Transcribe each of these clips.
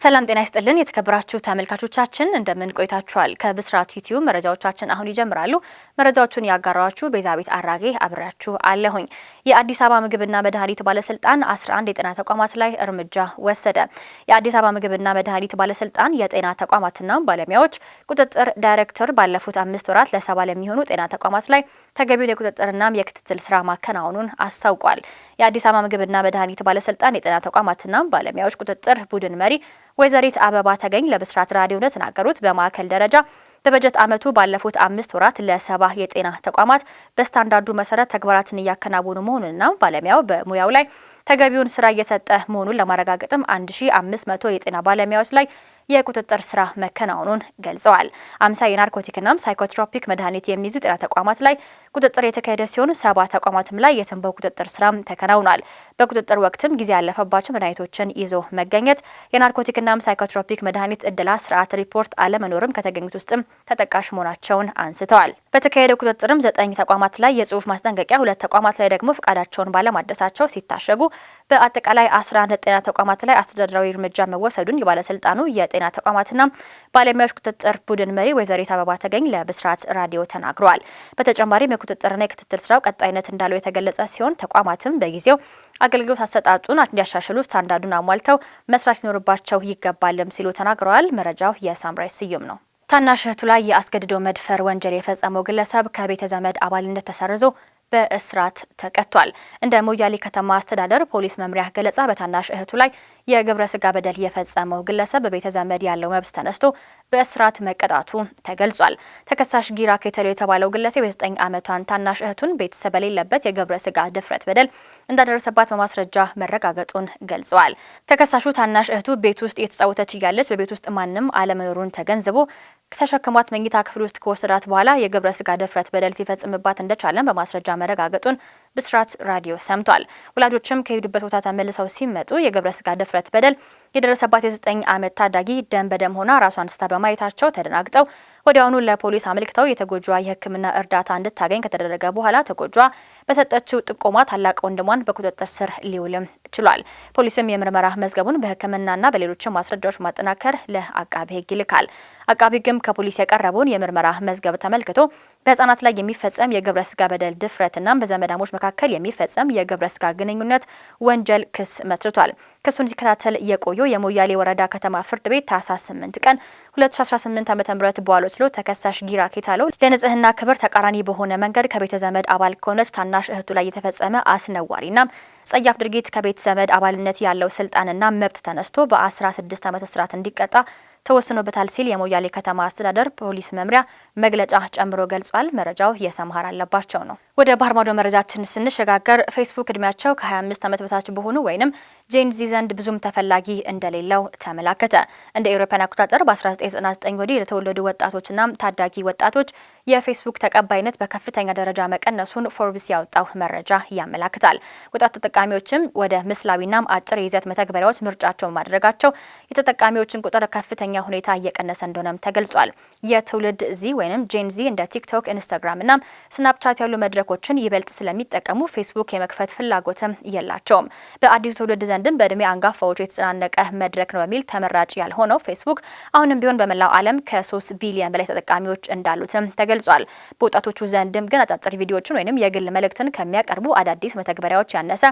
ሰላም ጤና ይስጥልን የተከበራችሁ ተመልካቾቻችን እንደምን ቆይታችኋል? ከብስራት ዩቲዩብ መረጃዎቻችን አሁን ይጀምራሉ። መረጃዎቹን ያጋራችሁ ቤዛቤት አራጌ አብራችሁ አለሁኝ። የአዲስ አበባ ምግብና መድኃኒት ባለስልጣን 11 የጤና ተቋማት ላይ እርምጃ ወሰደ። የአዲስ አበባ ምግብና መድኃኒት ባለስልጣን የጤና ተቋማትና ባለሙያዎች ቁጥጥር ዳይሬክተር ባለፉት 5 ወራት ለ70 ለሚሆኑ ጤና ተቋማት ላይ ተገቢውን የቁጥጥርና የክትትል ስራ ማከናወኑን አስታውቋል። የአዲስ አበባ ምግብና መድኃኒት ባለስልጣን የጤና ተቋማትና ባለሙያዎች ቁጥጥር ቡድን መሪ ወይዘሪት አበባ ተገኝ ለብስራት ራዲዮ እንደተናገሩት በማዕከል ደረጃ በበጀት ዓመቱ ባለፉት 5 ወራት ለ70 የጤና ተቋማት በስታንዳርዱ መሰረት ተግባራትን እያከናወኑ መሆኑንና ባለሙያው በሙያው ላይ ተገቢውን ስራ እየሰጠ መሆኑን ለማረጋገጥም 1500 የጤና ባለሙያዎች ላይ የቁጥጥር ስራ መከናወኑን ገልጸዋል። 50 የናርኮቲክና ሳይኮትሮፒክ መድኃኒት የሚይዙ ጤና ተቋማት ላይ ቁጥጥር የተካሄደ ሲሆን 70 ተቋማትም ላይ የትንበው ቁጥጥር ስራ ተከናውኗል። በቁጥጥር ወቅትም ጊዜ ያለፈባቸው መድኃኒቶችን ይዞ መገኘት፣ የናርኮቲክና ሳይኮትሮፒክ መድኃኒት እድላ ስርዓት ሪፖርት አለመኖርም ከተገኙት ውስጥም ተጠቃሽ መሆናቸውን አንስተዋል። በተካሄደው ቁጥጥርም 9 ተቋማት ላይ የጽሁፍ ማስጠንቀቂያ፣ 2 ተቋማት ላይ ደግሞ ፈቃዳቸውን ባለማደሳቸው ሲታሸጉ በአጠቃላይ 11 ጤና ተቋማት ላይ አስተዳደራዊ እርምጃ መወሰዱን የባለስልጣኑ የጤና ተቋማትና ባለሙያዎች ቁጥጥር ቡድን መሪ ወይዘሪት አበባ ተገኝ ለብስራት ራዲዮ ተናግረዋል። በተጨማሪም የቁጥጥርና የክትትል ስራው ቀጣይነት እንዳለው የተገለጸ ሲሆን ተቋማትም በጊዜው አገልግሎት አሰጣጡን እንዲያሻሽሉ ስታንዳርዱን አሟልተው መስራት ሊኖርባቸው ይገባልም ሲሉ ተናግረዋል። መረጃው የሳምራይ ስዩም ነው። ታናሽ እህቱ ላይ የአስገድዶ መድፈር ወንጀል የፈጸመው ግለሰብ ከቤተ ዘመድ አባልነት ተሰርዞ በእስራት ተቀጥቷል። እንደ ሞያሌ ከተማ አስተዳደር ፖሊስ መምሪያ ገለጻ በታናሽ እህቱ ላይ የግብረ ስጋ በደል የፈጸመው ግለሰብ በቤተ ዘመድ ያለው መብት ተነስቶ በእስራት መቀጣቱ ተገልጿል። ተከሳሽ ጊራ ኬተሎ የተባለው ግለሰብ የ9 ዓመቷን ታናሽ እህቱን ቤተሰብ በሌለበት የግብረ ስጋ ድፍረት በደል እንዳደረሰባት በማስረጃ መረጋገጡን ገልጸዋል። ተከሳሹ ታናሽ እህቱ ቤት ውስጥ የተጫወተች እያለች በቤት ውስጥ ማንም አለመኖሩን ተገንዝቦ ከተሸከሟት መኝታ ክፍል ውስጥ ከወሰዳት በኋላ የግብረ ስጋ ድፍረት በደል ሲፈጽምባት እንደቻለም በማስረጃ መረጋገጡን ብስራት ራዲዮ ሰምቷል። ወላጆችም ከሄዱበት ቦታ ተመልሰው ሲመጡ የግብረ ስጋ ድፍረት በደል የደረሰባት የ9 ዓመት ታዳጊ ደም በደም ሆና ራሷን ስታ በማየታቸው ተደናግጠው ወዲያውኑ ለፖሊስ አመልክተው የተጎጂዋ የሕክምና እርዳታ እንድታገኝ ከተደረገ በኋላ ተጎጂዋ በሰጠችው ጥቆማ ታላቅ ወንድሟን በቁጥጥር ስር ሊውልም ችሏል። ፖሊስም የምርመራ መዝገቡን በሕክምናና በሌሎችም ማስረጃዎች ማጠናከር ለአቃቤ ሕግ ይልካል። አቃቤ ሕግም ከፖሊስ የቀረበውን የምርመራ መዝገብ ተመልክቶ በህጻናት ላይ የሚፈጸም የግብረ ስጋ በደል ድፍረትና በዘመዳሞች መካከል የሚፈጸም የግብረ ስጋ ግንኙነት ወንጀል ክስ መስርቷል። ክሱን ሲከታተል የቆየው የሞያሌ ወረዳ ከተማ ፍርድ ቤት ታህሳስ 8 ቀን 2018 ዓ.ም በዋለው ችሎት ተከሳሽ ጊራ ኬታሎ ለንጽህና ክብር ተቃራኒ በሆነ መንገድ ከቤተ ዘመድ አባል ከሆነች ታናሽ እህቱ ላይ የተፈጸመ አስነዋሪና ጸያፍ ድርጊት ከቤተ ዘመድ አባልነት ያለው ስልጣንና መብት ተነስቶ በ16 ዓመት እስራት እንዲቀጣ ተወስኖበታል ሲል የሞያሌ ከተማ አስተዳደር ፖሊስ መምሪያ መግለጫ ጨምሮ ገልጿል። መረጃው የሰምሃር አለባቸው ነው። ወደ ባህር ማዶ መረጃችን ስንሸጋገር ፌስቡክ እድሜያቸው ከ25 ዓመት በታች በሆኑ ወይንም ጄን ዚ ዘንድ ብዙም ተፈላጊ እንደሌለው ተመላከተ። እንደ አውሮፓውያን አቆጣጠር በ1999 ወዲህ ለተወለዱ ወጣቶችና ታዳጊ ወጣቶች የፌስቡክ ተቀባይነት በከፍተኛ ደረጃ መቀነሱን ፎርብስ ያወጣው መረጃ ያመላክታል። ወጣት ተጠቃሚዎችም ወደ ምስላዊና አጭር የይዘት መተግበሪያዎች ምርጫቸውን ማድረጋቸው የተጠቃሚዎችን ቁጥር ከፍተኛ ሁኔታ እየቀነሰ እንደሆነም ተገልጿል። የትውልድ ዚ ወይንም ጄን ዚ እንደ ቲክቶክ፣ ኢንስታግራም እና ስናፕቻት ያሉ መድረኮችን ይበልጥ ስለሚጠቀሙ ፌስቡክ የመክፈት ፍላጎትም የላቸውም። በአዲሱ ትውልድ ዘንድም በእድሜ አንጋፋዎቹ የተጨናነቀ መድረክ ነው በሚል ተመራጭ ያልሆነው ፌስቡክ አሁንም ቢሆን በመላው ዓለም ከ3 ቢሊዮን በላይ ተጠቃሚዎች እንዳሉትም ተገልጿል። በወጣቶቹ ዘንድም ግን አጫጭር ቪዲዮዎችን ወይንም የግል መልእክትን ከሚያቀርቡ አዳዲስ መተግበሪያዎች ያነሰ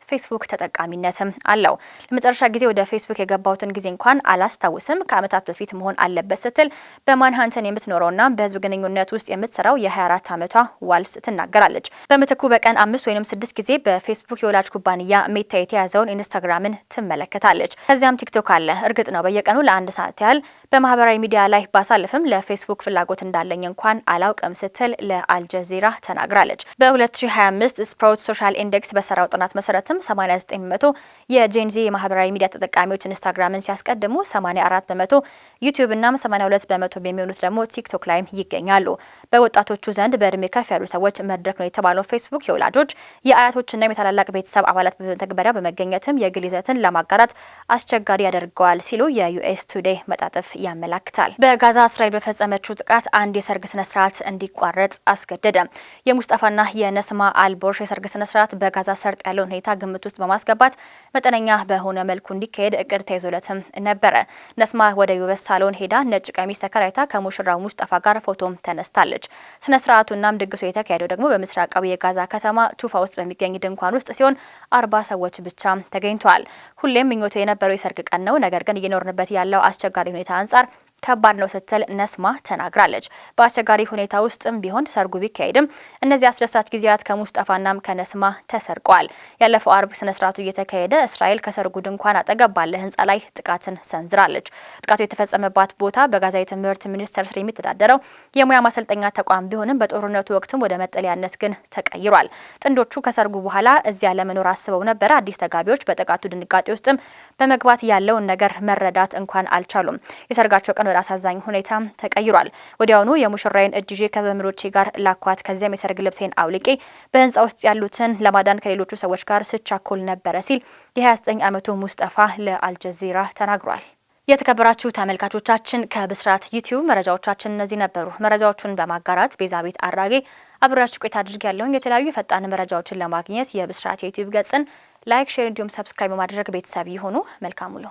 ፌስቡክ ተጠቃሚነትም አለው። ለመጨረሻ ጊዜ ወደ ፌስቡክ የገባሁትን ጊዜ እንኳን አላስታውስም፣ ከዓመታት በፊት መሆን አለበት ስትል በማንሃተን የምትኖረውና በህዝብ ግንኙነት ውስጥ የምትሰራው የ24 ዓመቷ ዋልስ ትናገራለች። በምትኩ በቀን 5 ወይም 6 ጊዜ በፌስቡክ የወላጅ ኩባንያ ሜታ የተያዘውን ኢንስታግራምን ትመለከታለች። ከዚያም ቲክቶክ አለ። እርግጥ ነው በየቀኑ ለ1 ሰዓት ያህል በማህበራዊ ሚዲያ ላይ ባሳልፍም ለፌስቡክ ፍላጎት እንዳለኝ እንኳን አላውቅም ስትል ለአልጀዚራ ተናግራለች። በ2025 ስፕራውት ሶሻል ኢንዴክስ በሰራው ጥናት መሰረትም 89% የጄንዚ የማህበራዊ ሚዲያ ተጠቃሚዎች ኢንስታግራምን ሲያስቀድሙ 84% ዩቲዩብ እና 82% የሚሆኑት ደግሞ ቲክቶክ ላይ ይገኛሉ። በወጣቶቹ ዘንድ በእድሜ ከፍ ያሉ ሰዎች መድረክ ነው የተባለው ፌስቡክ የወላጆች የአያቶችና የታላላቅ ቤተሰብ አባላት በመተግበሪያ በመገኘትም የግል ይዘትን ለማጋራት አስቸጋሪ ያደርገዋል ሲሉ የዩኤስ ቱዴይ መጣጥፍ ያመላክታል። በጋዛ እስራኤል በፈጸመችው ጥቃት አንድ የሰርግ ስነ ስርዓት እንዲቋረጥ አስገደደ። የሙስጠፋና የነስማ አልቦርሽ የሰርግ ስነ ስርዓት በጋዛ ሰርጥ ያለውን ሁኔታ ግምት ውስጥ በማስገባት መጠነኛ በሆነ መልኩ እንዲካሄድ እቅድ ተይዞለትም ነበረ። ነስማ ወደ ውበት ሳሎን ሄዳ ነጭ ቀሚስ ተከራይታ ከሙሽራው ሙስጠፋ ጋር ፎቶም ተነስታለች። ስነ ስርዓቱናም ድግሱ የተካሄደው ደግሞ በምስራቃዊ የጋዛ ከተማ ቱፋ ውስጥ በሚገኝ ድንኳን ውስጥ ሲሆን 40 ሰዎች ብቻ ተገኝተዋል። ሁሌም ምኞቴ የነበረው የሰርግ ቀን ነው፣ ነገር ግን እየኖርንበት ያለው አስቸጋሪ ሁኔታ አንጻር ከባድ ነው ስትል ነስማ ተናግራለች። በአስቸጋሪ ሁኔታ ውስጥም ቢሆን ሰርጉ ቢካሄድም እነዚህ አስደሳች ጊዜያት ከሙስጠፋናም ከነስማ ተሰርቀዋል። ያለፈው አርብ ስነ ስርዓቱ እየተካሄደ እስራኤል ከሰርጉ ድንኳን አጠገብ ባለ ህንጻ ላይ ጥቃትን ሰንዝራለች። ጥቃቱ የተፈጸመባት ቦታ በጋዛ የትምህርት ሚኒስቴር ስር የሚተዳደረው የሙያ ማሰልጠኛ ተቋም ቢሆንም በጦርነቱ ወቅትም ወደ መጠለያነት ግን ተቀይሯል። ጥንዶቹ ከሰርጉ በኋላ እዚያ ለመኖር አስበው ነበረ። አዲስ ተጋቢዎች በጥቃቱ ድንጋጤ ውስጥም በመግባት ያለውን ነገር መረዳት እንኳን አልቻሉም። የሰርጋቸው ቀን ወደ አሳዛኝ ሁኔታ ተቀይሯል። ወዲያውኑ የሙሽራዬን እጅ ይዤ ከዘመዶቼ ጋር ላኳት። ከዚያም የሰርግ ልብሴን አውልቄ በህንጻ ውስጥ ያሉትን ለማዳን ከሌሎቹ ሰዎች ጋር ስቻኮል ነበረ ሲል የ29 ዓመቱ ሙስጠፋ ለአልጀዚራ ተናግሯል። የተከበራችሁ ተመልካቾቻችን ከብስራት ዩቲዩብ መረጃዎቻችን እነዚህ ነበሩ። መረጃዎቹን በማጋራት ቤዛቤት አራጌ አብራችሁ ቆይታ አድርጌያለሁ። የተለያዩ ፈጣን መረጃዎችን ለማግኘት የብስራት ዩቲዩብ ገጽን ላይክ፣ ሼር እንዲሁም ሰብስክራይብ በማድረግ ቤተሰብ ይሁኑ። መልካም ውሎ